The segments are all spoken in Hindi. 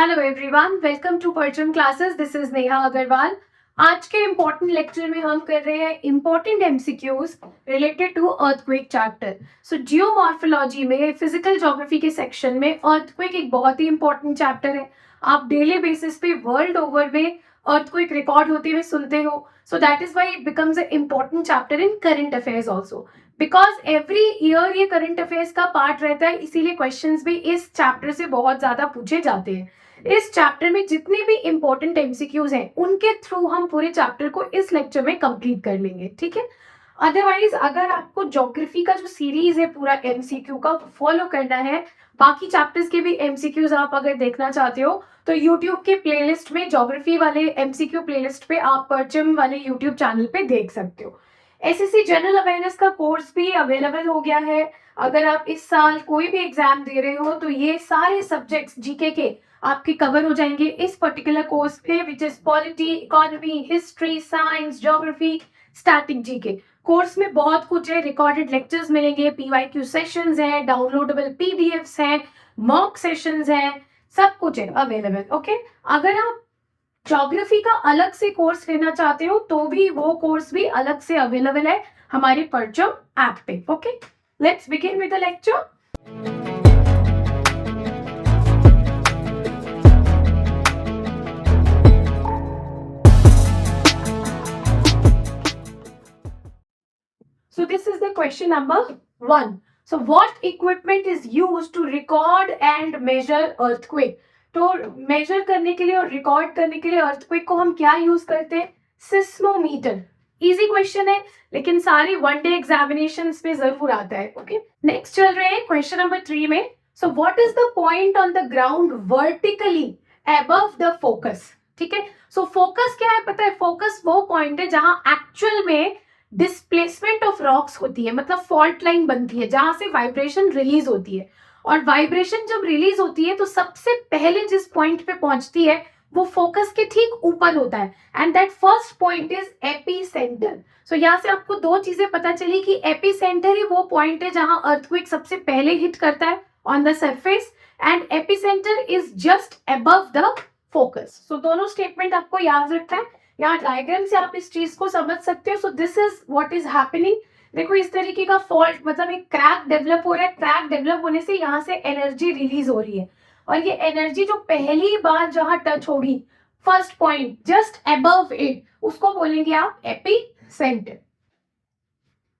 Hello everyone, welcome to Parcham classes. This is Neha Agarwal. आज के इम्पोर्टेंट लेक्चर में हम कर रहे हैं important MCQs related to earthquake chapter. So geomorphology में फिजिकल ज्योग्राफी के सेक्शन में अर्थक्वेक एक बहुत ही इंपॉर्टेंट चैप्टर है। आप डेली बेसिस पे वर्ल्ड ओवर में अर्थक्वेक रिकॉर्ड होते हुए सुनते हो, so that is why it becomes a important chapter in current affairs also, because every year ये करंट अफेयर्स का पार्ट रहता है, इसीलिए क्वेश्चंस भी इस चैप्टर से बहुत ज्यादा पूछे जाते हैं। इस चैप्टर में जितने भी इंपॉर्टेंट एमसीक्यूज हैं उनके थ्रू हम पूरे चैप्टर को इस लेक्चर में कंप्लीट कर लेंगे, ठीक है। अदरवाइज अगर आपको ज्योग्राफी का जो सीरीज है पूरा एमसीक्यू का फॉलो करना है, बाकी चैप्टर्स के भी एमसीक्यूज आप अगर देखना चाहते हो तो यूट्यूब के प्लेलिस्ट में ज्योग्राफी वाले एमसीक्यू प्लेलिस्ट पे आप परचम वाले यूट्यूब चैनल पे देख सकते हो। एसएससी जनरल अवेयरनेस का कोर्स भी अवेलेबल हो गया है। अगर आप इस साल कोई भी एग्जाम दे रहे हो तो ये सारे सब्जेक्ट्स जीके के आपके कवर हो जाएंगे इस पर्टिकुलर कोर्स पे, which is polity, economy, history, science, geography, static GK. Course में बहुत कुछ है, रिकॉर्डेड लेक्चर्स मिलेंगे, पीवाईक्यू सेशंस हैं, डाउनलोडेबल पीडीएफ्स हैं, मॉक सेशंस हैं, सब कुछ है अवेलेबल। ओके, अगर आप ज्योग्राफी का अलग से कोर्स लेना चाहते हो तो भी वो कोर्स भी अलग से अवेलेबल है हमारे परचम ऐप पे। Okay, let's begin with the lecture. So this is the question number 1. So what equipment is used to record and measure earthquake? तो मेजर करने के लिए और रिकॉर्ड करने के लिए अर्थक्वेक को हम क्या यूज करते हैं? सिस्मोमीटर। इजी क्वेश्चन है लेकिन सारी वन डे एग्जामिनेशन में जरूर आता है। ओके, नेक्स्ट चल रहे हैं क्वेश्चन नंबर 3 में। सो what is the point on the ground vertically above the focus? ठीक है, सो फोकस क्या है पता है? फोकस वो पॉइंट है जहां एक्चुअल में डिस्प्लेसमेंट ऑफ रॉक्स होती है, मतलब फॉल्ट लाइन बनती है जहां से वाइब्रेशन रिलीज होती है। और वाइब्रेशन जब रिलीज होती है तो सबसे पहले जिस पॉइंट पे पहुंचती है वो फोकस के ठीक ऊपर होता है, and that first point is epicentre. So यहाँ से आपको दो चीजें पता चली कि एपीसेंटर ही वो पॉइंट है जहां अर्थक्वेक सबसे पहले हिट करता है on the surface, and epicentre is just above the focus. So दोनों स्टेटमेंट आपको याद रखना है। यहाँ डायग्राम से आप इस चीज को समझ सकते हो। So this is what is happening. देखो इस तरीके का फॉल्ट, मतलब एक क्रैक डेवलप हो रहा है। क्रैक डेवलप होने से यहाँ से एनर्जी रिलीज हो रही है, और ये एनर्जी जो पहली बार जहां टच होगी first point just above it, उसको बोलेंगे आप एपी सेंटर।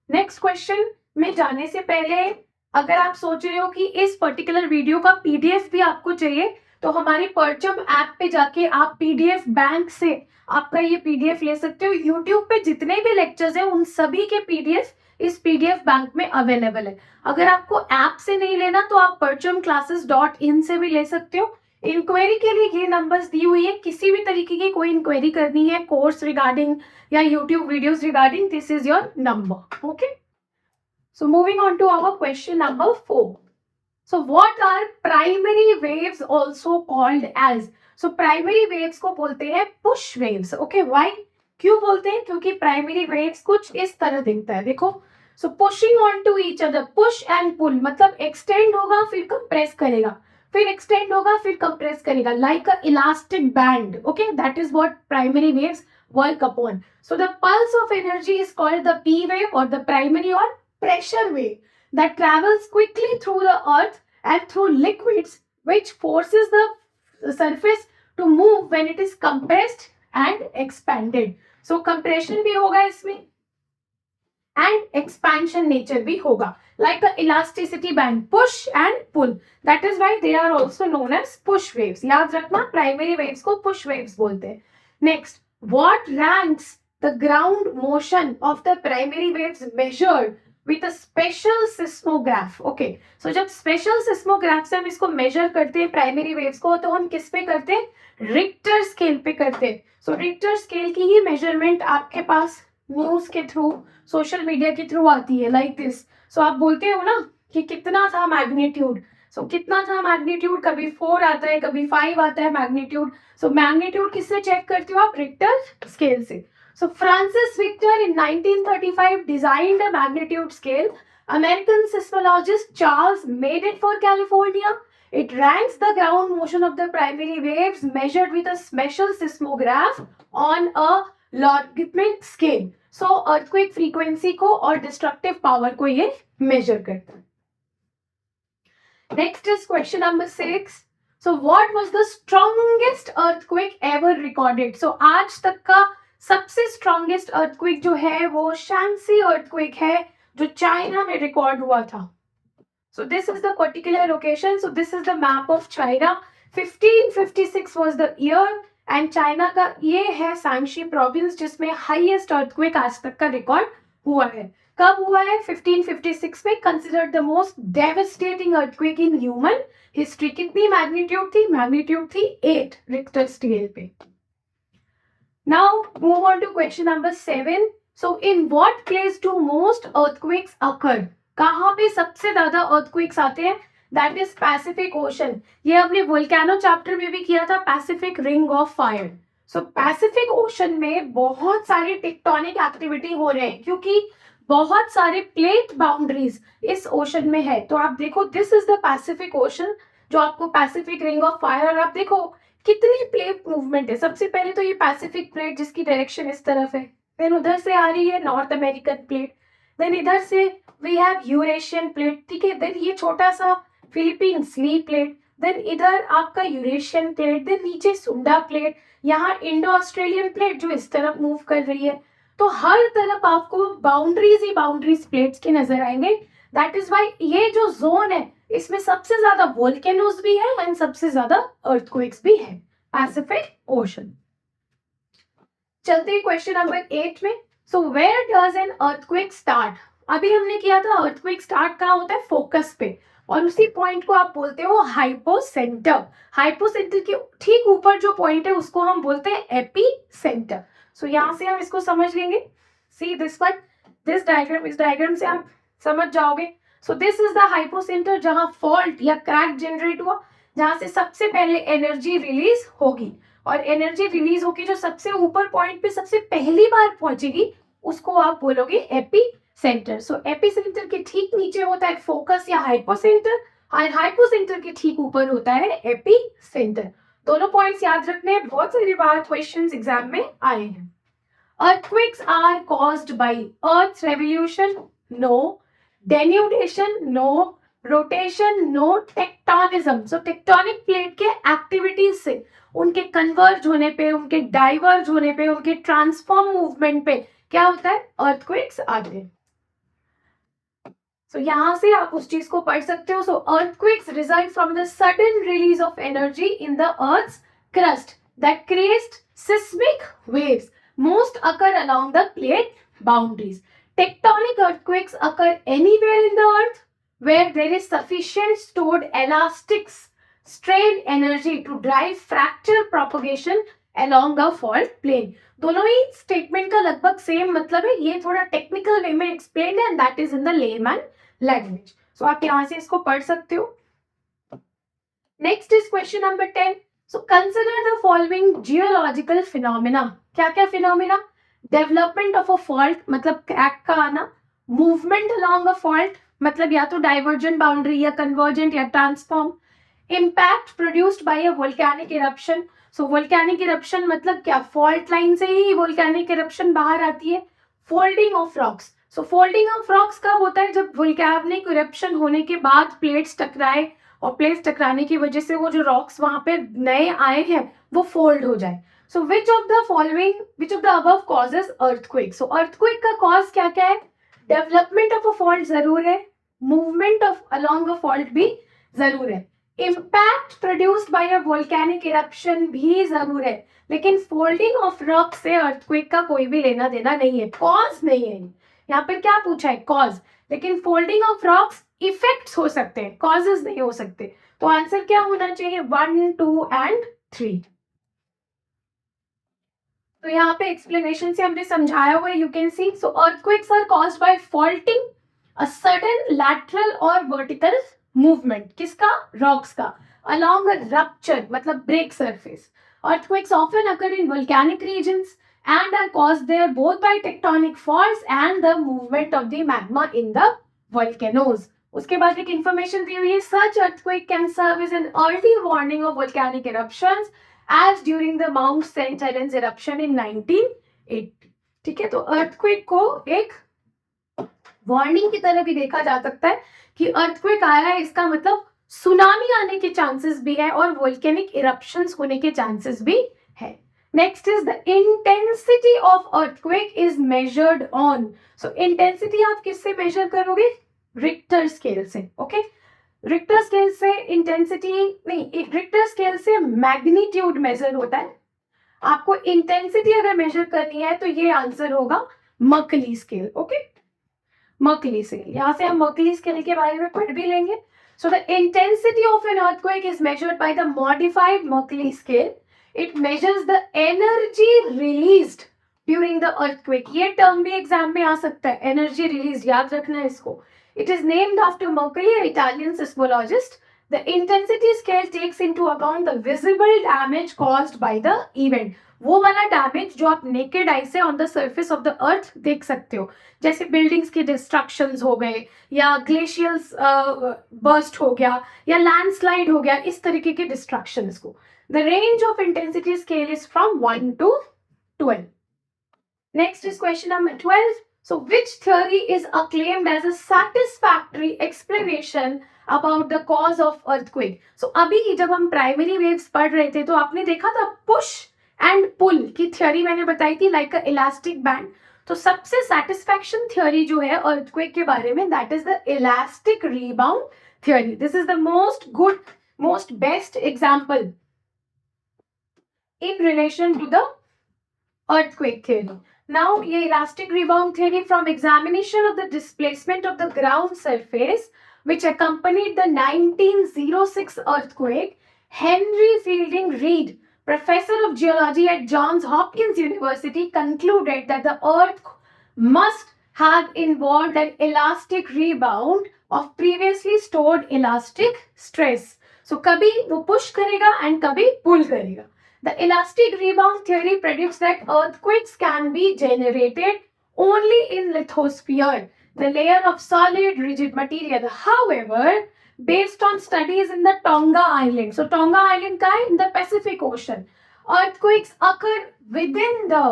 नेक्स्ट क्वेश्चन में जाने से पहले अगर आप सोच रहे हो कि इस पर्टिकुलर वीडियो का पीडीएफ भी आपको चाहिए तो हमारे परचम ऐप पे जाके आप पीडीएफ बैंक से आपका ये पीडीएफ ले सकते हो। यूट्यूब पे जितने भी लेक्चर्स हैं उन सभी के पीडीएफ इस पीडीएफ बैंक में अवेलेबल है। अगर आपको ऐप से नहीं लेना तो आप perchamclasses.in से भी ले सकते हो। इंक्वायरी के लिए ये नंबर्स दी हुई है, किसी भी तरीके की कोई इंक्वायरी करनी है कोर्स रिगार्डिंग या YouTube videos regarding, this is your number. Okay, so moving on to our question number 4. So what are primary waves also called as? So primary waves को बोलते हैं push waves. Okay, why? क्यों बोलते हैं? क्योंकि primary waves कुछ इस तरह दिखता है, देखो। So pushing on to each other, push and pull, मतलब extend होगा फिर compress करेगा, फिर extend होगा फिर compress करेगा, like a elastic band. Okay, that is what primary waves work upon. So the pulse of energy is called the P wave or the primary or pressure wave that travels quickly through the earth and through liquids, which forces the surface to move when it is compressed and expanded. So compression भी होगा इसमें and expansion nature भी होगा, like the elasticity band, push and pull. That is why they are also known as push waves. याद रखना, primary waves को push waves बोलते हैं. Next, what ranks the ground motion of the primary waves measured with a special seismograph? Okay, so जब special seismograph से हम इसको measure करते हैं primary waves को, तो हम किस पे करते हैं? Richter scale पे करते हैं। So Richter scale की ही measurement आपके पास न्यूज के थ्रू, सोशल मीडिया के थ्रू आती है, लाइक दिस। सो आप बोलते हो ना कि कितना था मैग्नीट्यूड, सो कितना था मैग्नीट्यूड, कभी 4 आता है कभी 5 आता है मैग्नीट्यूड। सो मैग्नीट्यूड किससे चेक करते हो आप? रिक्टर स्केल से। So Francis Richter in 1935 designed a magnitude scale. American seismologist Charles made it for California. It ranks the ground motion of the primary waves measured with a special seismograph on a logarithmic scale. So earthquake frequency को और destructive power को ये measure करता है. Next is question number 6. So what was the strongest earthquake ever recorded? So आज तक का सबसे स्ट्रॉन्गेस्ट अर्थक्वेक जो है वो शांसी अर्थक्वेक है जो चाइना में रिकॉर्ड हुआ था. सो this is the particular location. So this is the map of China. 1556 was the year and China का ये है शांसी प्रोविंस जिसमें हाईएस्ट अर्थक्वेक आज तक का रिकॉर्ड हुआ है. कब हुआ है? 1556 में. Considered the most devastating earthquake in human history. कितनी मैग्नीट्यूड थी? मैग्नीट्यूड थी 8 रिक्टर स्केल पे. Now move on to question number 7. So in what place do most earthquakes occur? कहाँ पे सबसे ज्यादा earthquakes आते हैं? That is Pacific Ocean. ये हमने volcano chapter में भी किया था, Pacific Ring of Fire. So Pacific Ocean में बहुत सारी टेक्टोनिक एक्टिविटी हो रहे हैं क्योंकि बहुत सारे प्लेट बाउंड्रीज इस ओशन में है. तो आप देखो this is the Pacific ocean जो आपको पैसिफिक रिंग ऑफ फायर. आप देखो कितनी प्लेट मूवमेंट है. सबसे पहले तो ये पैसिफिक प्लेट जिसकी डायरेक्शन इस तरफ है, देन उधर से आ रही है नॉर्थ अमेरिकन प्लेट, देन इधर से वी हैव यूरेशियन प्लेट, ठीक है, देन ये छोटा सा फिलीपीन स्ली प्लेट, देन इधर आपका यूरेशियन प्लेट, देन नीचे सुंडा प्लेट, यहाँ इंडो ऑस्ट्रेलियन प्लेट जो इस तरफ मूव कर रही है. तो हर तरफ आपको बाउंड्रीज ही बाउंड्रीज प्लेट्स के नजर आएंगे. दैट इज वाई ये जो जोन है इसमें सबसे ज्यादा वोल्केनोज भी है एंड सबसे ज्यादा अर्थक्वेक्स भी है. Pacific Ocean. चलते हैं क्वेश्चन नंबर 8 में. So where does an earthquake start? अभी हमने किया था अर्थक्वेक स्टार्ट कहाँ होता है? फोकस पे. और उसी पॉइंट को आप बोलते हो हाइपोसेंटर. हाइपोसेंटर के ठीक ऊपर जो पॉइंट है उसको हम बोलते हैं एपी सेंटर. सो यहाँ से हम इसको समझ लेंगे. See this one, this diagram, इस डायग्राम से आप समझ जाओगे. सो दिस इज द हाइपोसेंटर जहां फॉल्ट या क्रैक जनरेट हुआ, जहां से सबसे पहले एनर्जी रिलीज होगी. और एनर्जी रिलीज होगी जो सबसे ऊपर पॉइंट पे सबसे पहली बार पहुंचेगी उसको आप बोलोगे एपी सेंटर. सो एपी सेंटर के ठीक नीचे होता है फोकस या हाइपोसेंटर, और हाइपोसेंटर के ठीक ऊपर होता है एपी सेंटर. दोनों पॉइंट्स याद रखने हैं, बहुत सारी बार क्वेश्चंस एग्जाम में आए हैं. Earthquakes are caused by Earth's revolution? No. Denudation? No. Rotation? No. Tectonism? So tectonic plate के activities से उनके converge होने पे, उनके diverge होने पे, उनके transform movement पे क्या होता है? Earthquakes आते हैं. So यहाँ से आप उस चीज को पढ़ सकते हो. So earthquakes result from the sudden release of energy in the Earth's crust that creates seismic waves. Most occur along the plate boundaries. Tectonic earthquakes occur anywhere in the earth where there is sufficient stored elastic strain energy to drive fracture propagation along a fault plane. दोनों ही स्टेटमेंट का लगभग सेम मतलब है. ये थोड़ा टेक्निकल वे में एक्सप्लेन है and that is in the layman language. So आप यहाँ से इसको पढ़ सकते हो. Next is question number 10. So consider the following geological phenomena. क्या क्या phenomena? Development of a fault मतलब क्रैक का आना, movement along a fault मतलब या तो divergent boundary या convergent या transform, impact produced by a volcanic eruption. So volcanic eruption मतलब क्या? Fault line से ही volcanic eruption बाहर आती है. Folding of rocks. So folding of rocks कब होता है? जब volcanic eruption होने के बाद plates टकराए और प्लेट्स टकराने की वजह से वो जो रॉक्स वहां पे नए आए हैं वो फोल्ड हो जाए. So which of the above causes earthquake? So earthquake का कॉज क्या क्या है? डेवलपमेंट ऑफ अ फॉल्ट जरूर है, movement of along a fault भी जरूर है, impact produced by a volcanic eruption भी जरूर है, लेकिन फोल्डिंग ऑफ रॉक से अर्थक्वेक का कोई भी लेना देना नहीं है, कॉज नहीं है. यहाँ पर क्या पूछा है? कॉज. लेकिन फोल्डिंग ऑफ रॉक्स इफेक्ट्स हो सकते हैं, कॉजेस नहीं हो सकते. तो आंसर क्या होना चाहिए? 1, 2 एंड 3. तो यहाँ पे एक्सप्लेनेशन से हमने समझाया हुआ है. You can see. So earthquakes are caused by faulting a sudden lateral और वर्टिकल मूवमेंट. किसका? रॉक्स का. अलोंग अ रप्चर मतलब break surface. Earthquakes often occur in volcanic regions and are caused there both by tectonic faults and the movement of the magma in the volcanoes. उसके बाद एक इंफॉर्मेशन दी हुई है, such earthquake can serve as an early warning of volcanic eruptions as during the Mount Saint Helens eruption in 1980। ठीक है, तो अर्थक्वेक को एक वार्निंग की तरह भी देखा जा सकता है कि अर्थक्वेक आया है, इसका मतलब सुनामी आने के चांसेस भी है और वोल्केनिक इरप्शंस होने के चांसेस भी है। Next is the intensity of earthquake is measured on. So intensity आप किससे मेजर करोगे? रिक्टर स्केल से। ओके, रिक्टर स्केल से इंटेंसिटी नहीं, रिक्टर स्केल से मैग्नीट्यूड मेजर होता है। आपको इंटेंसिटी अगर मेजर करनी है तो ये आंसर होगा Mercalli scale. Okay, Mercalli scale, यहाँ से हम मर्कली स्केल के बारे में पढ़ भी लेंगे। So the intensity of an earthquake is measured by the modified Mercalli scale. It measures the energy released during the earthquake. ये टर्म भी एग्जाम में आ सकता है, एनर्जी रिलीज, याद रखना है इसको। It is named after Mercalli, an Italian seismologist. The intensity scale takes into account the visible damage caused by the event. वो वाला डैमेज जो आप नेकेड आई से on the surface of the अर्थ देख सकते हो, जैसे बिल्डिंग्स के डिस्ट्रक्शंस हो गए, या ग्लेशियर्स बर्स्ट हो गया, या लैंडस्लाइड हो गया, इस तरीके के डिस्ट्रक्शंस को। The range of intensity scale is from 1 to 12. Next is question number 12. So which theory is acclaimed as a satisfactory explanation about the cause of earthquake? So अभी जब हम प्राइमरी वेव्स पढ़ रहे थे तो आपने देखा था पुश एंड पुल की थ्योरी मैंने बताई थी, लाइक अ इलास्टिक बैंड। तो सबसे सेटिस्फैक्शन थ्योरी जो है अर्थक्वेक के बारे में, that is the elastic rebound theory. This is the most good, most best example in relation to the earthquake theory. Now, ये elastic rebound theory from examination of the displacement of the ground surface which accompanied the 1906 earthquake, Henry Fielding Reid, professor of geology at Johns Hopkins University, concluded that the earth must have involved an elastic rebound of previously stored elastic stress. So कभी वो push करेगा and कभी pull करेगा. The elastic rebound theory predicts that earthquakes can be generated only in lithosphere, the layer of solid rigid material. However, based on studies in the Tonga Island, so Tonga Island का है in the Pacific Ocean, earthquakes occur within the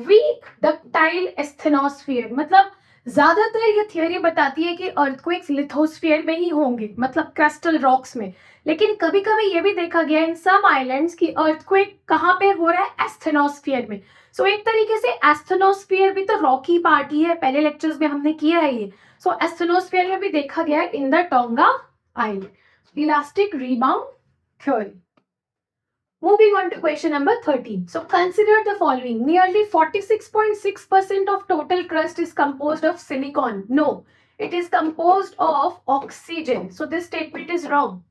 weak ductile asthenosphere. मतलब ज्यादातर ये थियोरी बताती है कि अर्थक्वेक्स लिथोस्फीयर में ही होंगे, मतलब क्रिस्टल रॉक्स में। लेकिन कभी कभी ये भी देखा गया इन सम आइलैंड्स की अर्थक्वेक कहाँ पे हो रहा है? एस्थेनोस्फीयर में। सो एक तरीके से एस्थेनोस्फीयर भी तो रॉकी पार्ट ही है, पहले लेक्चर्स में हमने किया है ये। सो एस्थेनोस्फीयर में भी देखा गया है in the tonga island. Elastic rebound theory. Moving on to question number 13. So consider the following. Nearly 46.6% of total crust is composed of silicon. No, it is composed of oxygen. So this statement is wrong.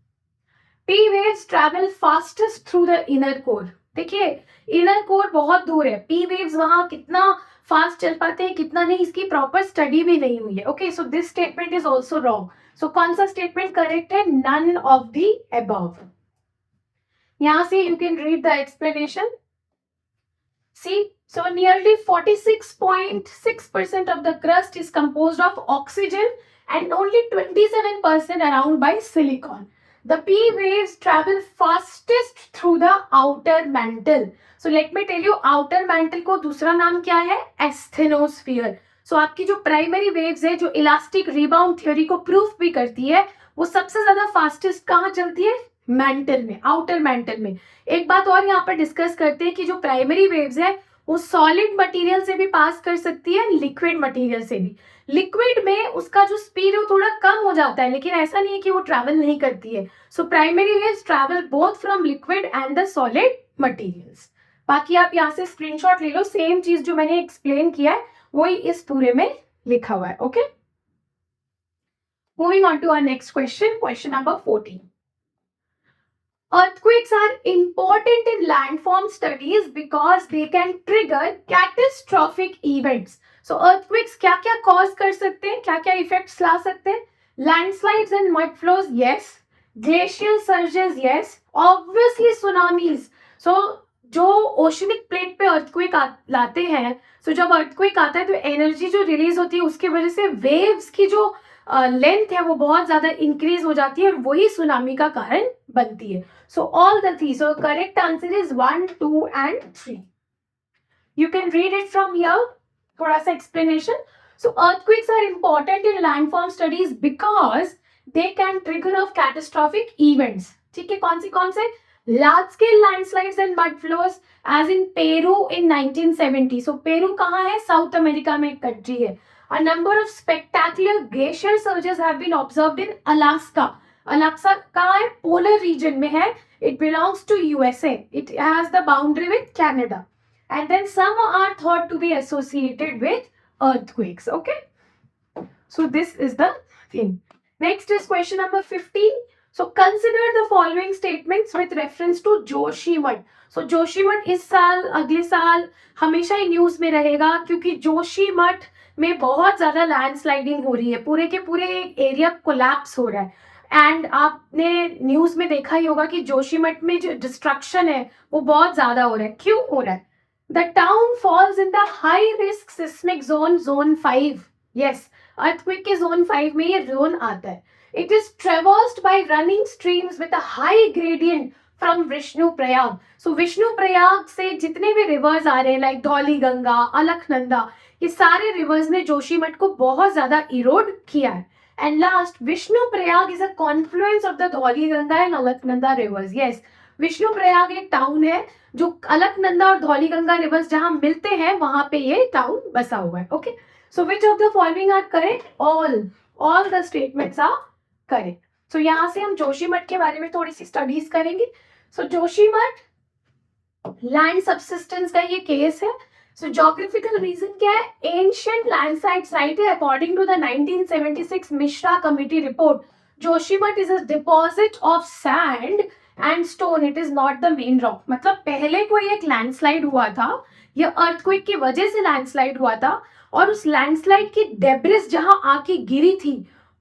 P waves travel fastest through the inner core. देखिए इनर कोर बहुत दूर है, पी वेव्स वहां कितना फास्ट चल पाते हैं कितना नहीं, इसकी प्रॉपर स्टडी भी नहीं हुई है। Okay, so this statement is also wrong. So कौन सा स्टेटमेंट करेक्ट है? None of the above. यहाँ से you can read the explanation. See, so nearly 46.6% of the crust is composed of oxygen and only 27% around by silicon. The P waves travel fastest through the outer mantle. So let me tell you, outer mantle को दूसरा नाम क्या है? Asthenosphere. So आपकी जो प्राइमरी वेव्स है जो इलास्टिक रिबाउंड थ्योरी को प्रूफ भी करती है, वो सबसे ज्यादा फास्टेस्ट कहाँ चलती है? मेंटल में, आउटर मेंटल में। एक बात और यहाँ पर डिस्कस करते हैं कि जो प्राइमरी वेव्स है वो सॉलिड मटेरियल से भी पास कर सकती है, लिक्विड मटेरियल से भी। लिक्विड में उसका जो स्पीड है वो थोड़ा कम हो जाता है, लेकिन ऐसा नहीं है कि वो ट्रैवल नहीं करती है। So primary waves travel both from liquid and the solid materials. बाकी आप यहाँ से स्क्रीनशॉट ले लो, सेम चीज जो मैंने एक्सप्लेन किया है वही इस पूरे में लिखा हुआ है। Okay, moving on to our next question, question number 14. Earthquakes are important in landform studies because they can trigger catastrophic events. So earthquakes क्या क्या cause कर सकते हैं, क्या क्या effects ला सकते हैं? Landslides and mud flows, yes. Glacial surges, yes. Obviously tsunamis. So जो ओशनिक प्लेट पे अर्थक्वेक लाते हैं, सो जब अर्थक्वेक आता है तो एनर्जी जो रिलीज होती है उसकी वजह से वेव्स की जो लेंथ है वो बहुत ज्यादा इंक्रीज हो जाती है और वही सुनामी का कारण बनती है. So all the three. So correct answer is 1, 2 and 3. You can read it from here. थोड़ा सा explanation. So earthquakes are important in landform studies because they can trigger of catastrophic events. ठीक है, कौन से? Large scale landslides and mud flows as in Peru in 1970. So Peru कहाँ है? South America में एक country है. A number of spectacular glacier surges have been observed in Alaska. Alaska कहाँ है? Polar region में है. It belongs to USA. It has the boundary with Canada. And then some are thought to be associated with earthquakes. Okay. So this is the thing. Next is question number 15. So consider the following statements with reference to Joshimath. So Joshimath इस साल, अगले साल हमेशा ही न्यूज में रहेगा क्योंकि जोशीमठ में बहुत ज्यादा लैंडस्लाइडिंग हो रही है. पूरे के पूरे एरिया कोलैप्स हो रहा है. एंड आपने न्यूज में देखा ही होगा कि जोशीमठ में जो डिस्ट्रक्शन है वो बहुत ज्यादा हो रहा है. क्यों हो रहा है? The town falls in the high risk seismic zone, zone 5. Yes, earthquake के zone 5 में ये zone आता है. It is traversed by running streams with a high gradient from Vishnu Prayag. So Vishnu Prayag से जितने भी rivers आ रहे हैं like धौली गंगा, अलकनंदा, ये सारे rivers ने जोशीमठ को बहुत ज्यादा erode किया है. And last, Vishnu Prayag is a confluence of the Dhauli Ganga and Alaknanda rivers. Yes, Vishnu Prayag एक टाउन है जो अलकनंदा और धौलीगंगा रिवर्स जहां मिलते हैं वहां पे ये टाउन बसा हुआ है. Okay, so which of the following are correct? All the statements are correct. So यहां से हम जोशीमठ के बारे में थोड़ी सी स्टडीज करेंगे. सो जोशीमठ लैंड सबसिस्टेंस का ये केस है. सो ज्योग्राफिकल रीजन क्या है? एंशिएंट लैंडस्लाइड साइट है. According to the 1976 Mishra committee report, Joshimath is a deposit of sand and stone. It is not the main rock. मतलब पहले कोई एक लैंडस्लाइड हुआ था, ये अर्थक्वेक की वजह से लैंडस्लाइड हुआ था और उस लैंडस्लाइड की डेब्रिस जहां आके गिरी थी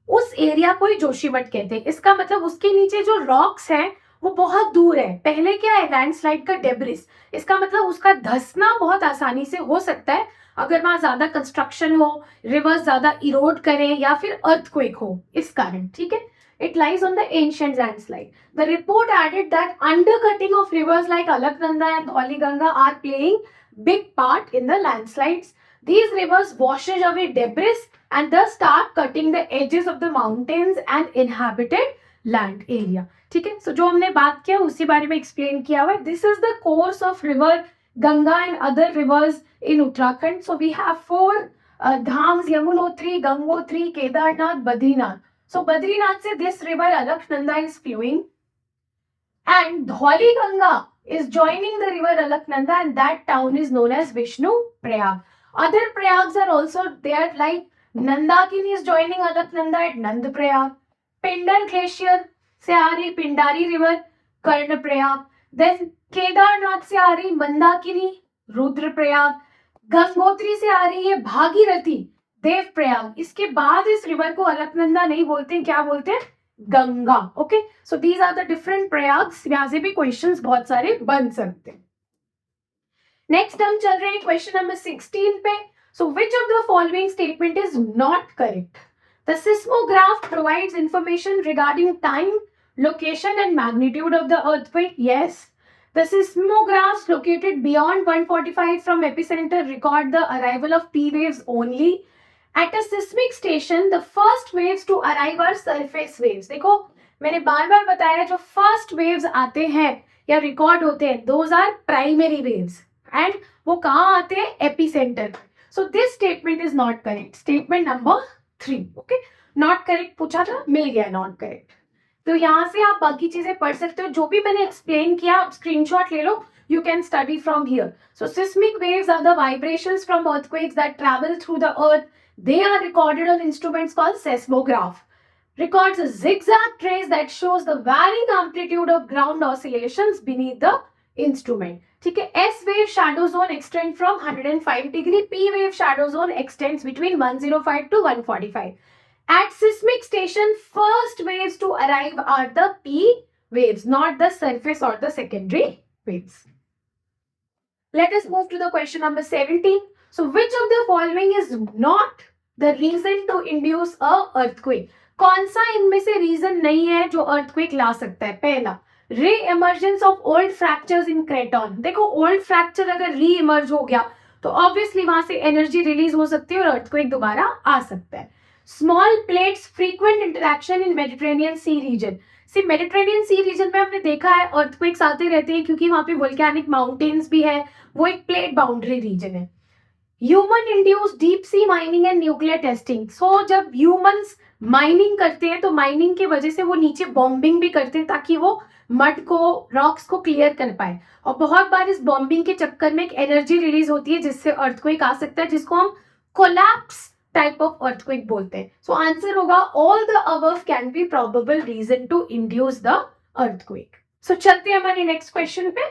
उस एरिया को ही जोशीमठ कहते हैं. इसका मतलब उसके नीचे जो रॉक्स हैं वो बहुत दूर है. पहले क्या है? लैंडस्लाइड का डेब्रिस. इसका मतलब उसका धंसना बहुत आसानी से हो सकता है अगर वहां ज्यादा कंस्ट्रक्शन हो, रिवर्स ज्यादा इरोड करें या फिर अर्थक्वेक हो, इस कारण. ठीक है. It lies on the ancient landslide. The report added that undercutting of rivers like Alaknanda and Dhauliganga are playing big part in the landslides. These rivers washes away debris and thus start cutting the edges of the mountains and inhabited land area. ठीक है. So जो हमने बात किया उसी बारे में explain किया हुआ है. This is the course of river Ganga and other rivers in Uttarakhand. So we have 4 dhams: Yamunotri, Gangotri, Kedarnath, Badrinath. So Badrinath se this river Alaknanda is flowing and Dhauli Ganga is joining the river Alaknanda and that town is known as Vishnu Prayag. Other Prayags are also there like Nandakini is joining Alaknanda at Nand Prayag. Pindar Glacier se aa rahi Pindari river Karna Prayag. Then Kedarnath se aa rahi Mandakini Rudra Prayag. Gangotri से आ रही है भागीरथी देव प्रयाग. इसके बाद इस रिवर को अलकनंदा नहीं बोलते हैं, क्या बोलते हैं? Ganga. Okay, so these are the different Prayags. यहां से भी क्वेश्चंस बहुत सारे बन सकते हैं. नेक्स्ट हम चल रहे हैं क्वेश्चन नंबर 16 पे. So which of the following statement is not correct? The seismograph provides information regarding time, location and magnitude of the earthquake. Yes. The seismographs located beyond 145 from epicenter record the arrival of P waves only. At a seismic station, the first waves to arrive are surface waves. देखो मैंने बार बार बताया जो first waves आते हैं या रिकॉर्ड होते हैं those are primary waves and वो कहाँ आते हैं? epicenter. So this statement is not correct. Statement number 3. Okay, not correct पूछा था, मिल गया not correct. तो यहाँ से आप बाकी चीजें पढ़ सकते हो. जो भी मैंने एक्सप्लेन किया आप स्क्रीनशॉट ले लो. You can study from here. So seismic waves are the vibrations from earthquakes that travel through the earth. They are recorded on instruments called seismograph. Records a zigzag trace that shows the varying amplitude of ground oscillations beneath the instrument. ठीक है. S wave shadow zone extend from 105 degree. P wave shadow zone extends between 105 to 145. At seismic station, first waves to arrive are the P waves, not the surface or the secondary waves. Let us move to the question number 17. So, which of the following is not the reason to induce a earthquake. कौन सा इनमें से रीजन नहीं है जो अर्थक्वेक ला सकता है? पहला, री इमर्जेंस ऑफ ओल्ड फ्रैक्चर्स इन क्रेटन। देखो ओल्ड फ्रैक्चर अगर री इमर्ज हो गया तो ऑब्वियसली वहां से एनर्जी रिलीज हो सकती है और अर्थक्वेक दोबारा आ सकता है। Small plates frequent interaction in Mediterranean Sea region. सिर्फ मेडिटेरेनियन सी रीजन में हमने देखा है अर्थक्वेक्स आते रहते हैं क्योंकि वहां पे वोल्केनिक माउंटेन्स भी है, वो एक प्लेट बाउंड्री रीजन है। Human induce deep sea mining and nuclear testing. So जब ह्यूमंस माइनिंग करते हैं तो माइनिंग की वजह से वो नीचे बॉम्बिंग भी करते हैं ताकि वो मड को, रॉक्स को क्लियर कर पाए। और बहुत बार इस बॉम्बिंग के चक्कर में एक एनर्जी रिलीज होती है जिससे अर्थक्वेक आ सकता है, जिसको हम कोलैप्स टाइप ऑफ अर्थक्वेक बोलते हैं। सो आंसर होगा all the above can be probable reason to induce the earthquake. So चलते हैं हमारे नेक्स्ट क्वेश्चन पे,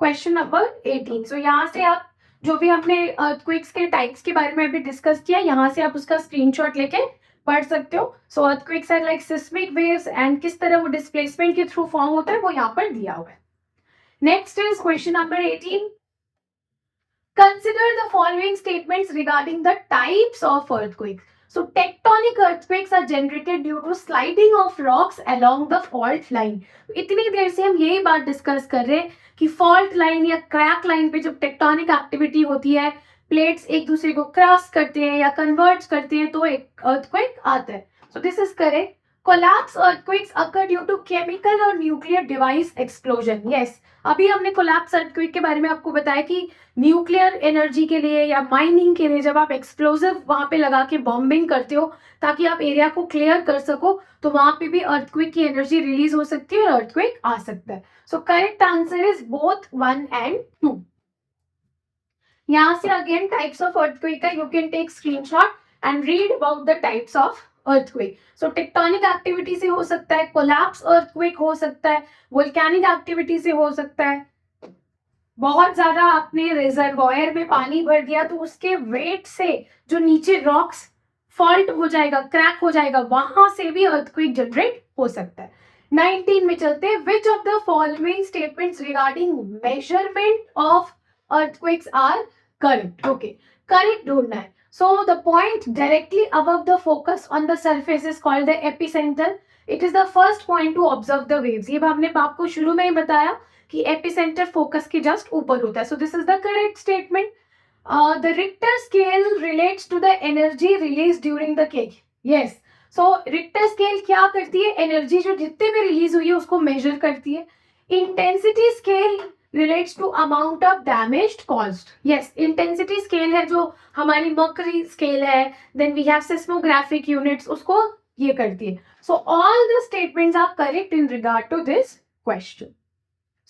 क्वेश्चन नंबर 18। सो यहाँ से आप जो भी हमने अर्थक्वेक्स के टाइप्स के बारे में अभी डिस्कस किया, यहाँ से आप उसका स्क्रीनशॉट लेके पढ़ सकते हो। So earthquakes are like seismic waves and किस तरह वो डिस्प्लेसमेंट के थ्रू फॉर्म होता है वो यहाँ पर दिया हुआ है। Next is question number 18। Consider the following statements regarding the types of earthquakes. So tectonic earthquakes are generated due to sliding of rocks along the fault line. इतनी देर से हम यही बात डिस्कस कर रहे हैं कि फॉल्ट लाइन या क्रैक लाइन पे जब टेक्टोनिक एक्टिविटी होती है, प्लेट्स एक दूसरे को क्रॉस करते हैं या कन्वर्ट करते हैं तो एक अर्थक्वेक आता है। So this is correct. Collapse earthquakes occur due to chemical और न्यूक्लियर डिवाइस एक्सप्लोजन। यस, अभी हमने कोलैप्स अर्थक्वेक के बारे में आपको बताया कि न्यूक्लियर एनर्जी के लिए या माइनिंग के लिए जब आप एक्सप्लोजिव वहां पे लगा के बॉम्बिंग करते हो ताकि आप एरिया को क्लियर कर सको तो वहां पे भी अर्थक्वेक की एनर्जी रिलीज हो सकती है और अर्थक्वेक आ सकता है। So correct answer is both 1 and 2। यहाँ से अगेन टाइप्स ऑफ अर्थक्वेक है, you can take screenshot and read about the types of earthquake. So tectonic activity से हो सकता है, कोलैप्स अर्थक्वेक हो सकता है, वोल्केनिक एक्टिविटी से हो सकता है, बहुत ज्यादा आपने रिजर्वॉयर में पानी भर दिया तो उसके वेट से जो नीचे रॉक्स फॉल्ट हो जाएगा, क्रैक हो जाएगा, वहां से भी अर्थक्वेक जनरेट हो सकता है। 19 में चलते हैं। Which of the following statements regarding measurement of earthquakes are correct? Okay, correct ढूंढना है। So the point directly above the focus on the surface is called the epicenter. It is the first point to observe the waves. ये हमने आपको शुरू में ही बताया कि एपिसेंटर फोकस के जस्ट ऊपर होता है। So this is the correct statement. The Richter scale relates to the energy release during the quake. Yes, so Richter scale क्या करती है? एनर्जी जो जितने भी रिलीज हुई है उसको मेजर करती है। Intensity scale relates to amount of damage caused. Yes, intensity scale है जो हमारी मर्करी स्केल है, then we have seismographic units, उसको ये करती है। So all the statements are correct in regard to this question.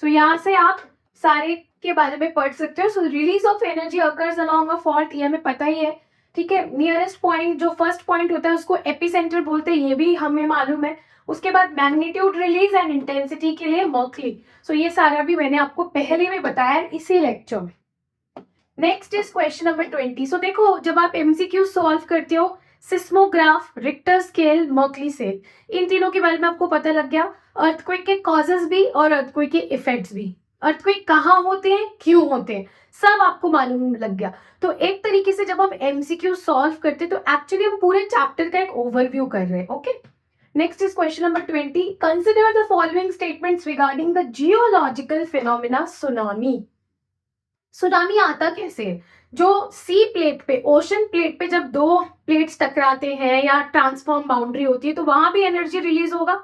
So यहाँ से आप सारे के बारे में पढ़ सकते हो। So release of energy occurs along a fault, ये हमें पता ही है, ठीक है। नियरेस्ट पॉइंट जो फर्स्ट पॉइंट होता है उसको एपिसेंटर बोलते हैं, ये भी हमें मालूम है। उसके बाद मैग्नीट्यूड रिलीज एंड इंटेंसिटी के लिए मर्करी। सो ये सारा भी मैंने आपको पहले में बताया इसी लेक्चर में। Next is question number 20। So देखो जब आप एमसीक्यू सॉल्व करते हो, seismograph, Richter scale, mercury scale, इन तीनों के बारे में आपको पता लग गया। अर्थक्वेक के कॉजेस भी और अर्थक्वेक के इफेक्ट्स भी, अर्थक्वेक कहाँ होते हैं, क्यों होते हैं, सब आपको मालूम लग गया। तो एक तरीके से जब हम एमसीक्यू सॉल्व करते हैं तो एक्चुअली हम पूरे चैप्टर का एक ओवरव्यू कर रहे हैं। Okay, next is question number 20। Consider the following statements regarding the geological phenomena tsunami. Tsunami आता कैसे है? जो सी प्लेट पे, ओशन प्लेट पे जब दो प्लेट्स टकराते हैं या ट्रांसफॉर्म बाउंड्री होती है तो वहां भी एनर्जी रिलीज होगा।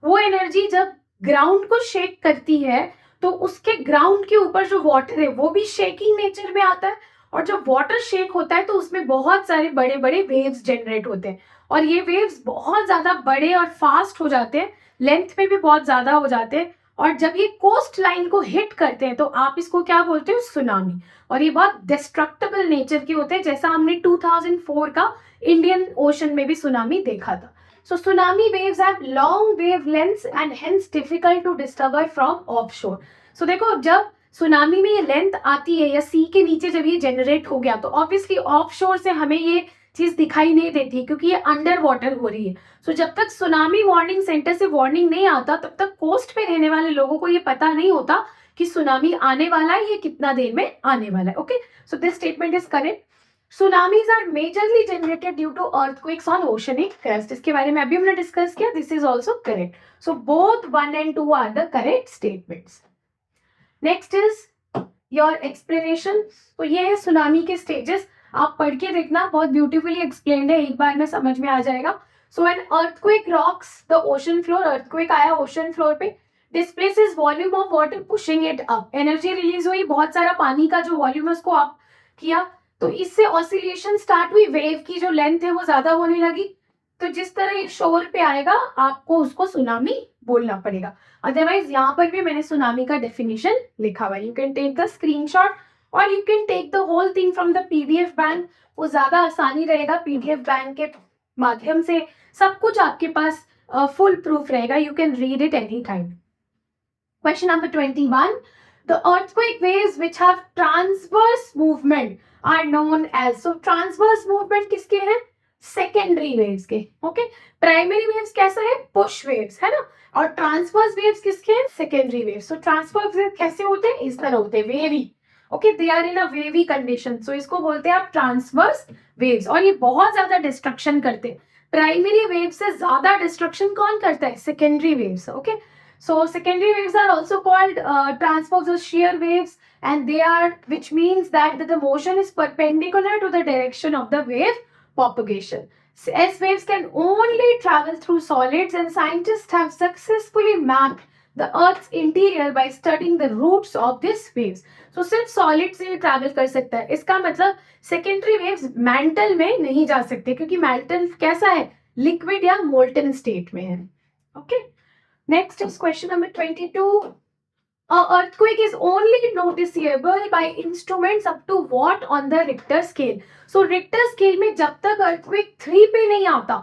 वो एनर्जी जब ग्राउंड को शेक करती है तो उसके ग्राउंड के ऊपर जो वाटर है वो भी शेकिंग नेचर में आता है, और जब वाटर शेक होता है तो उसमें बहुत सारे बड़े बड़े वेव्स जनरेट होते हैं, और ये वेव्स बहुत ज्यादा बड़े और फास्ट हो जाते हैं, लेंथ में भी बहुत ज्यादा हो जाते हैं, और जब ये कोस्ट लाइन को हिट करते हैं तो आप इसको क्या बोलते हो? सुनामी। और ये बहुत डिस्ट्रक्टेबल नेचर के होते हैं, जैसा हमने 2004 का इंडियन ओशन में भी सुनामी देखा था। So tsunami waves have long wavelengths and hence difficult to discover from offshore. So देखो जब सुनामी में ये लेंथ आती है या सी के नीचे जब ये जनरेट हो गया तो ऑब्वियसली ऑफशोर से हमें ये चीज दिखाई नहीं देती क्योंकि ये अंडर वाटर हो रही है। सो जब तक सुनामी वार्निंग सेंटर से वार्निंग नहीं आता तब तक कोस्ट पे रहने वाले लोगों को ये पता नहीं होता कि सुनामी आने वाला है, ये कितना देर में आने वाला है। Okay, so this statement is correct. Tsunamis are majorly generated due to earthquakes on oceanic crust. इसके बारे में अभी हमने डिस्कस किया. This is also correct. So both 1 and 2 are the correct statements. Next is your explanation. तो ये है सुनामी के स्टेजेस. आप पढ़ के देखना, बहुत ब्यूटीफुली एक्सप्लेन्ड है, एक बार में समझ में आ जाएगा. So an earthquake rocks the ocean floor. Earthquake आया ओशन फ्लोर पे, displaces volume of water pushing it up. Energy release हुई, बहुत सारा पानी का जो वॉल्यूम है उसको अप किया, तो इससे ऑसिलेशन स्टार्ट हुई. वेव की जो लेंथ है वो ज्यादा होने लगी. तो जिस तरह ये शोर पे आएगा आपको उसको सुनामी बोलना पड़ेगा. अदरवाइज यहाँ पर भी मैंने सुनामी का डेफिनेशन लिखा हुआ है. You can take the screenshot और you can take the whole thing from the PDF bank. वो ज्यादा आसानी रहेगा. पीडीएफ बैंक के माध्यम से सब कुछ आपके पास फुल प्रूफ रहेगा. You can read it any time. Question number 21. The earthquake waves which have transverse movement are known as. So transverse movement किसके हैं? Secondary waves के. Okay. Primary waves कैसा है? Push waves है ना. और transverse waves किसके हैं? Secondary waves. So transverse waves कैसे होते हैं? इस तरह होते हैं, wavy. Okay, they are in a wavy condition. So इसको बोलते हैं आप transverse waves. और ये बहुत ज्यादा destruction करते हैं. Primary waves से ज्यादा destruction कौन करता है? Secondary waves. Okay. So secondary waves are also called transverse or shear waves, and they are, which means that the motion is perpendicular to the direction of the wave propagation. S waves can only travel through solids, and scientists have successfully mapped the Earth's interior by studying the roots of these waves. So सिर्फ solid से travel कर सकता है. इसका मतलब secondary waves mantle में नहीं जा सकते, क्योंकि mantle कैसा है? Liquid या molten state में है. Okay. Next is question number 22. A earthquake is only noticeable by instruments up to what on the Richter scale? So Richter scale में जब तक earthquake 3 पे नहीं आता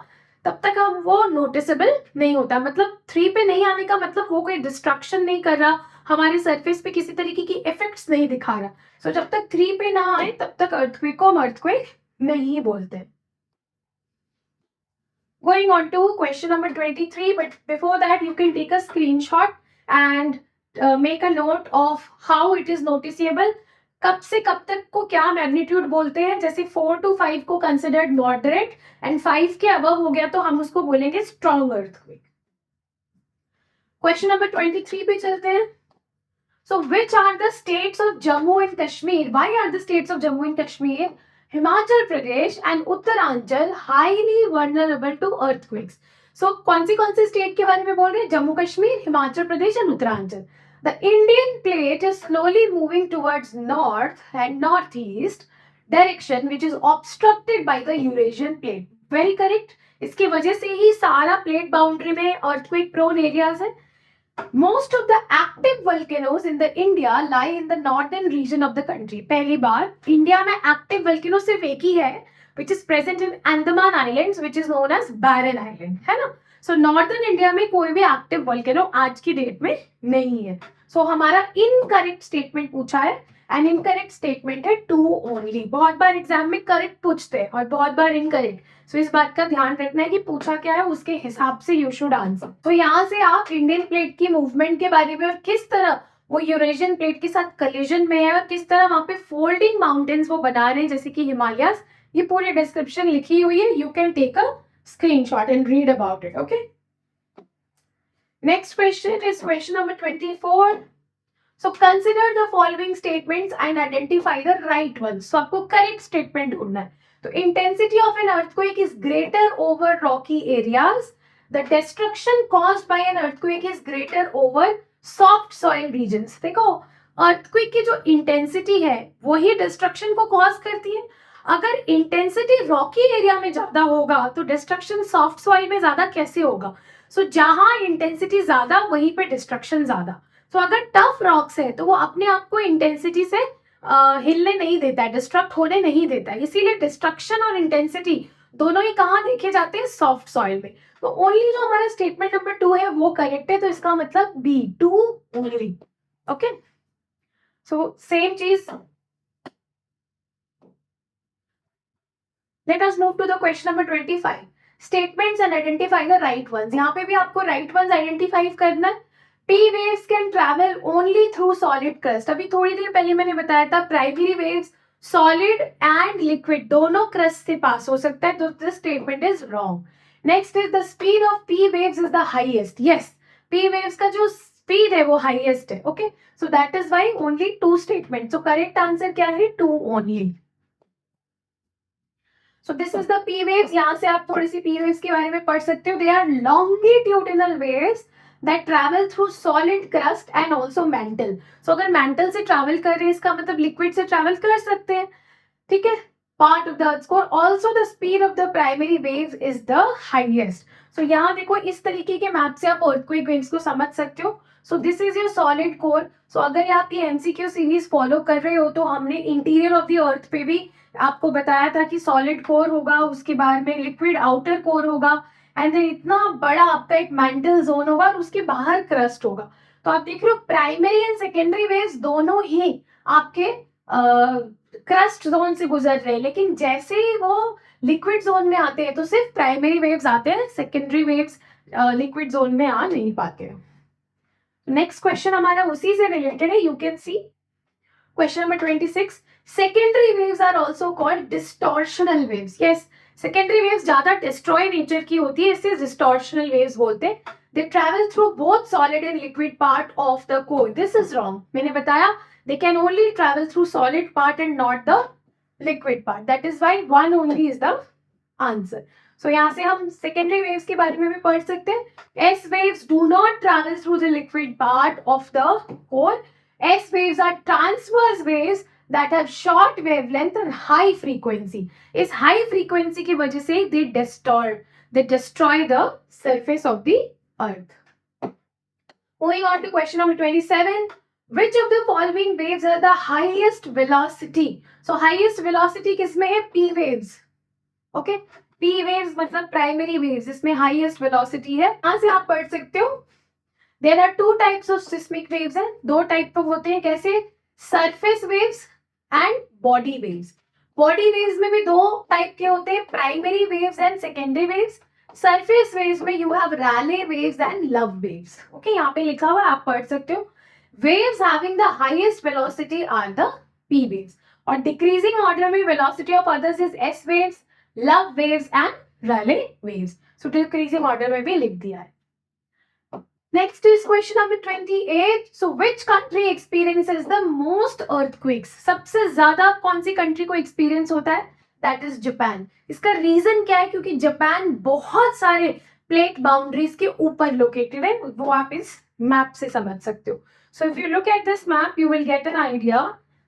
तब तक हम वो noticeable नहीं होता. मतलब 3 पे नहीं आने का मतलब वो कोई destruction नहीं कर रहा, हमारे surface पे किसी तरीके की effects नहीं दिखा रहा. So जब तक 3 पे ना आए तब तक earthquake को हम earthquake नहीं बोलते. Going on to question number 23, but before that you can take a screenshot and make a note of how it is noticeable. कब से कब तक को क्या मैग्नीट्यूड बोलते हैं? जैसे 4 to 5 को कंसिडर्ड मॉडरेट एंड 5 के अबव हो गया तो हम उसको बोलेंगे स्ट्रॉन्ग अर्थक्वेक. क्वेश्चन नंबर 23 पे चलते हैं. So which are the states of Jammu and Kashmir? Why are the states of Jammu and Kashmir, Himachal Pradesh and Uttaranchal highly vulnerable to earthquakes? So कौन सी स्टेट के बारे में बोल रहे हैं? Jammu Kashmir, Himachal Pradesh and Uttaranchal. The Indian plate is slowly moving towards north and northeast direction, which is obstructed by the Eurasian plate. Very correct. इसकी वजह से ही सारा प्लेट बाउंड्री में earthquake prone areas है. Most of the active volcanoes in the India lie in the northern region of the country. पहली बार इंडिया में active volcano सिर्फ एक ही है, which is present in Andaman Islands, which is known as Barren Island, है ना. So northern India में कोई भी active volcano आज की डेट में नहीं है. So हमारा incorrect statement पूछा है, and incorrect statement है 2 only. बहुत बार एग्जाम में करेक्ट पूछते हैं और बहुत बार इनकरेक्ट. सो इस बात का ध्यान रखना है कि पूछा क्या है उसके हिसाब से यू शुड आंसर. तो यहाँ से आप इंडियन प्लेट की मूवमेंट के बारे में और किस तरह वो यूरेशियन प्लेट के साथ कलिजन में है और किस तरह वहां पे फोल्डिंग माउंटेन्स वो बना रहे हैं जैसे कि हिमालयस, ये पूरी डिस्क्रिप्शन लिखी हुई है. You can take a screenshot and read about it. Okay. Next question is question number 24. So consider the following statements and identify the right ones. So आपको करेक्ट स्टेटमेंट ढूंढना है. तो intensity of an earthquake is greater over rocky areas. The destruction caused by an earthquake is greater over soft soil regions. देखो earthquake की जो intensity है वही destruction को cause करती है. अगर intensity rocky area में ज्यादा होगा तो destruction soft soil में ज्यादा कैसे होगा? So जहां intensity ज्यादा वहीं पे destruction ज्यादा. तो अगर टफ रॉक्स है तो वो अपने आप को इंटेंसिटी से हिलने नहीं देता है, डिस्ट्रक्ट होने नहीं देता है. इसीलिए डिस्ट्रक्शन और इंटेंसिटी दोनों ही कहाँ देखे जाते हैं? सॉफ्ट सॉइल में. तो ओनली जो हमारा स्टेटमेंट नंबर 2 है वो करेक्ट है. तो इसका मतलब B, 2 only. Okay. So same चीज. Let us move to the question number 25. Statements and identify the right ones. यहाँ पे भी आपको राइट वंस आइडेंटिफाई करना है. P waves can travel only through solid crust. अभी थोड़ी देर पहले मैंने बताया था primary waves solid and liquid दोनों क्रस्ट से पास हो सकता है, तो this statement is wrong. Next is the speed of P waves is the highest. Yes, P waves का जो स्पीड है वो हाईएस्ट है. Okay, so that is why only 2 statement. So correct answer क्या है? 2 only. So this is the P waves. यहाँ से आप थोड़ी सी पी वेव्स के बारे में पढ़ सकते हो. They are longitudinal waves that travel through solid crust and also mantle. So अगर मेंटल से ट्रैवल कर रहे हैं, इसका मतलब लिक्विड से ट्रैवल कर सकते हैं. ठीक है, part of the earth core. Also the speed of the primary waves is the highest. So यहाँ देखो, इस तरीके के मैप से आप अर्थक्वेक वेव्स को समझ सकते हो. So this is your solid core. So अगर आप ये एमसीक्यू सीरीज फॉलो कर रहे हो तो हमने इंटीरियर ऑफ द अर्थ पे भी आपको बताया था कि सॉलिड कोर होगा, उसके बाद में लिक्विड आउटर कोर होगा, एंड देन इतना बड़ा आपका एक मेंटल जोन होगा और उसके बाहर क्रस्ट होगा. तो आप देख रहे हो प्राइमरी एंड सेकेंडरी वेव्स दोनों ही आपके क्रस्ट जोन से गुजर रहे हैं, लेकिन जैसे ही वो लिक्विड जोन में आते हैं तो सिर्फ प्राइमरी वेव्स आते हैं, सेकेंडरी वेव्स लिक्विड जोन में आ नहीं पाते हैं. नेक्स्ट क्वेश्चन हमारा उसी से रिलेटेड है. You can see question number 26. Secondary waves are also called distortional waves. Yes, secondary waves ज्यादा डिस्ट्रॉय नेचर की होती है, इससे डिस्टॉर्शनल वेव्स बोलते हैं. They travel through both solid and liquid part of the core. This is wrong. मैंने बताया they can only travel through solid part and not the liquid part. That is why 1 only is the answer. So यहाँ से हम secondary waves के बारे में भी पढ़ सकते हैं. S waves do not travel through the liquid part of the core. S waves are transverse waves that have short wavelength and high frequency. इस high frequency की वजह से they destroy the surface of the earth. Moving on to question number 27. Which of the following waves are the highest velocity? So highest velocity किसमें है? P waves. Okay? P waves मतलब primary waves, इसमें highest velocity है. यहाँ से आप पढ़ सकते हो. There are 2 types of seismic waves हैं. 2 टाइप के होते हैं. कैसे? Surface waves and body waves. Body waves में भी 2 टाइप के होते हैं, primary waves and secondary waves. Surface waves में you have Rayleigh waves and Love waves. Okay? यहाँ पे लिखा हुआ है, आप पढ़ सकते हो. Waves having the highest velocity are the P waves. और decreasing order में velocity of others is S waves, Love waves and Rayleigh waves. So decreasing order में भी लिख दिया है. Next is question number 28. So which country experiences the most earthquakes? सबसे ज्यादा कौन सी कंट्री को एक्सपीरियंस होता है? That is Japan. इसका रीजन क्या है? क्योंकि जापान बहुत सारे प्लेट बाउंड्रीज के ऊपर लोकेटेड है. वो आप इस मैप से समझ सकते हो. So if you look at this map, you will get an idea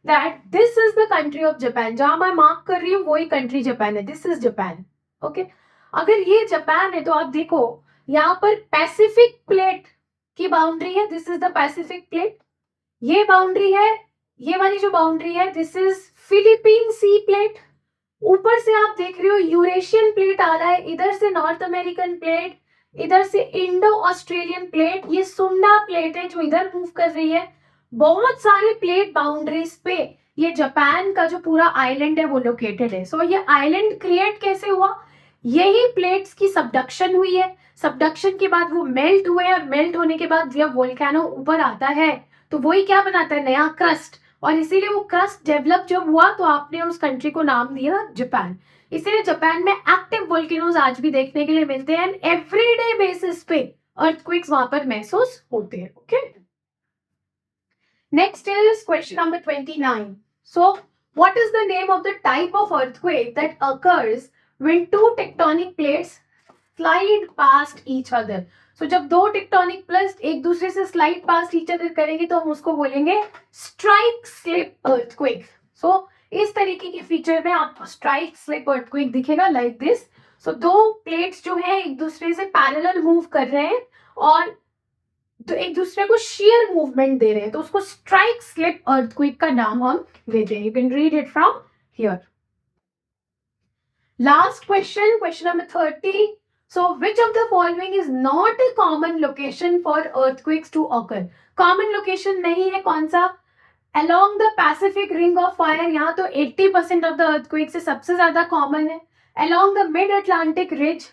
that this is the country of Japan. जहां मैं मार्क कर रही हूँ वही कंट्री जापान है. This is Japan. Okay? अगर ये जापान है तो आप देखो यहाँ पर पैसिफिक प्लेट की बाउंड्री है. This is the Pacific plate. ये बाउंड्री है, ये वाली जो बाउंड्री है this is Philippine Sea plate. ऊपर से आप देख रहे हो यूरेशियन प्लेट आ रहा है, इधर से नॉर्थ अमेरिकन प्लेट, इधर से इंडो ऑस्ट्रेलियन प्लेट, ये सुंडा प्लेट है जो इधर मूव कर रही है. बहुत सारे प्लेट बाउंड्रीज पे ये जापान का जो पूरा आइलैंड है वो लोकेटेड है. सो ये आइलैंड क्रिएट कैसे हुआ? यही प्लेट्स की सबडक्शन हुई है. सबडक्शन के बाद वो मेल्ट हुए और मेल्ट होने के बाद जब वोल्केनो ऊपर आता है तो वही क्या बनाता है? नया क्रस्ट. और इसीलिए वो क्रस्ट डेवलप जब हुआ तो आपने उस कंट्री को नाम दिया जापान. इसीलिए जापान में एक्टिव वोल्केनोज आज भी देखने के लिए मिलते हैं. एवरीडे बेसिस पे अर्थक्वेक्स वहां पर महसूस होते हैं. Okay, next is question number 29. So what is the name of the type of earthquake that occurs when 2 tectonic plates slide past each other? So जब 2 टेक्टोनिक प्लेट्स एक दूसरे से स्लाइड पास्ट ईच अदर करेंगे तो हम उसको बोलेंगे स्ट्राइक स्लिप अर्थक्वेक. सो इस तरीके के फीचर में आपको स्ट्राइक स्लिप अर्थक्वेक दिखेगा लाइक दिस. सो 2 प्लेट्स जो है एक दूसरे से पैरेलल मूव कर रहे हैं और तो एक दूसरे को शेयर मूवमेंट दे रहे हैं, तो उसको स्ट्राइक स्लिप अर्थक्वेक का नाम हम देते हैं. You can read it from here. Last question, question number 30. So which of the following is not a common location for earthquakes to occur? Common location नहीं है. कौन सा? Along the Pacific Ring of Fire, यहाँ तो 80% of the earthquakes से सबसे ज्यादा कॉमन है. Along the Mid Atlantic Ridge,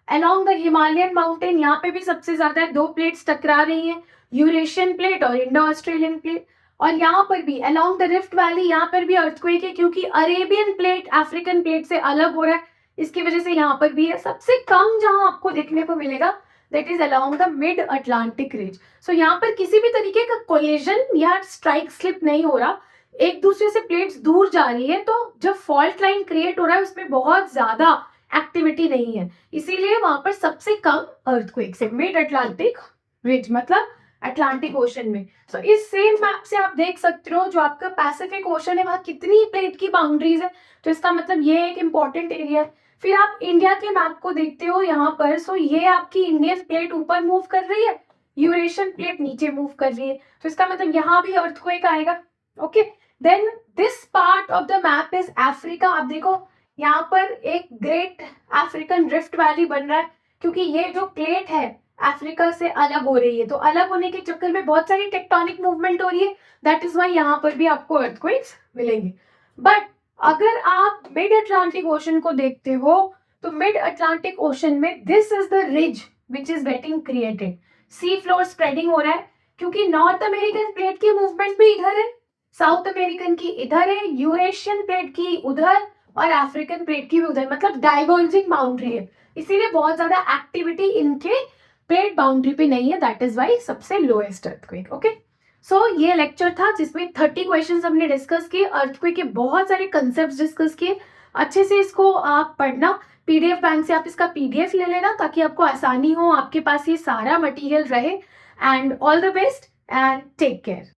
along the Himalayan Mountain, यहाँ पे भी सबसे ज्यादा है. 2 प्लेट्स टकरा रही हैं, यूरेशियन प्लेट और इंडो ऑस्ट्रेलियन प्लेट. और यहाँ पर भी अलोंग द रिफ्ट वैली यहाँ पर भी अर्थक्वेक है, क्योंकि अरेबियन प्लेट अफ्रीकन प्लेट से अलग हो रहा है, इसकी वजह से यहाँ पर भी है। सबसे कम जहां आपको देखने को मिलेगा that is along the mid Atlantic ridge. So यहाँ पर किसी भी तरीके का कोलिजन या स्ट्राइक स्लिप नहीं हो रहा, एक दूसरे से प्लेट्स दूर जा रही है, तो जब फॉल्ट लाइन क्रिएट हो रहा है उसमें बहुत ज्यादा एक्टिविटी नहीं है, इसीलिए वहां पर सबसे कम अर्थक्वेक्स है मिड अटलांटिक रिज, मतलब अटलांटिक ओशन में। सो इस सेम मैप से आप देख सकते हो जो आपका पैसिफिक ओशन है वहां कितनी प्लेट की बाउंड्रीज है, तो इसका मतलब ये एक इंपॉर्टेंट एरिया है। फिर आप इंडिया के मैप को देखते हो यहाँ पर, सो ये आपकी इंडियन प्लेट ऊपर मूव कर रही है, यूरेशियन प्लेट नीचे मूव कर रही है, तो इसका मतलब यहाँ भी अर्थक्वेक आएगा। Okay, then this part of the map is Africa. आप देखो यहाँ पर एक ग्रेट अफ्रीकन रिफ्ट वैली बन रहा है, क्योंकि ये जो प्लेट है अफ्रीका से अलग हो रही है, तो अलग होने के चक्कर में बहुत सारी टेक्टोनिक मूवमेंट हो रही है, दैट इज वाई यहाँ पर भी आपको अर्थक्वेक्स मिलेंगे। बट अगर आप मिड अटलांटिक ओशन को देखते हो, तो मिड अटलांटिक ओशन में this is the ridge which is getting created, sea floor spreading हो रहा है, क्योंकि नॉर्थ अमेरिकन प्लेट की मूवमेंट भी इधर है, साउथ अमेरिकन की इधर है, यूरेशियन प्लेट की उधर, और अफ्रीकन प्लेट की भी उधर, मतलब डाइवर्जिंग बाउंड्री है, इसीलिए बहुत ज्यादा एक्टिविटी इनके प्लेट बाउंड्री पे नहीं है, दैट इज वाई सबसे लोएस्ट अर्थक्वेक। ओके, सो ये लेक्चर था जिसमें 30 क्वेश्चंस हमने डिस्कस किए, अर्थक्वेक के बहुत सारे कंसेप्ट डिस्कस किए। अच्छे से इसको आप पढ़ना, पीडीएफ बैंक से आप इसका पीडीएफ ले लेना ताकि आपको आसानी हो, आपके पास ये सारा मटेरियल रहे। And all the best and take care.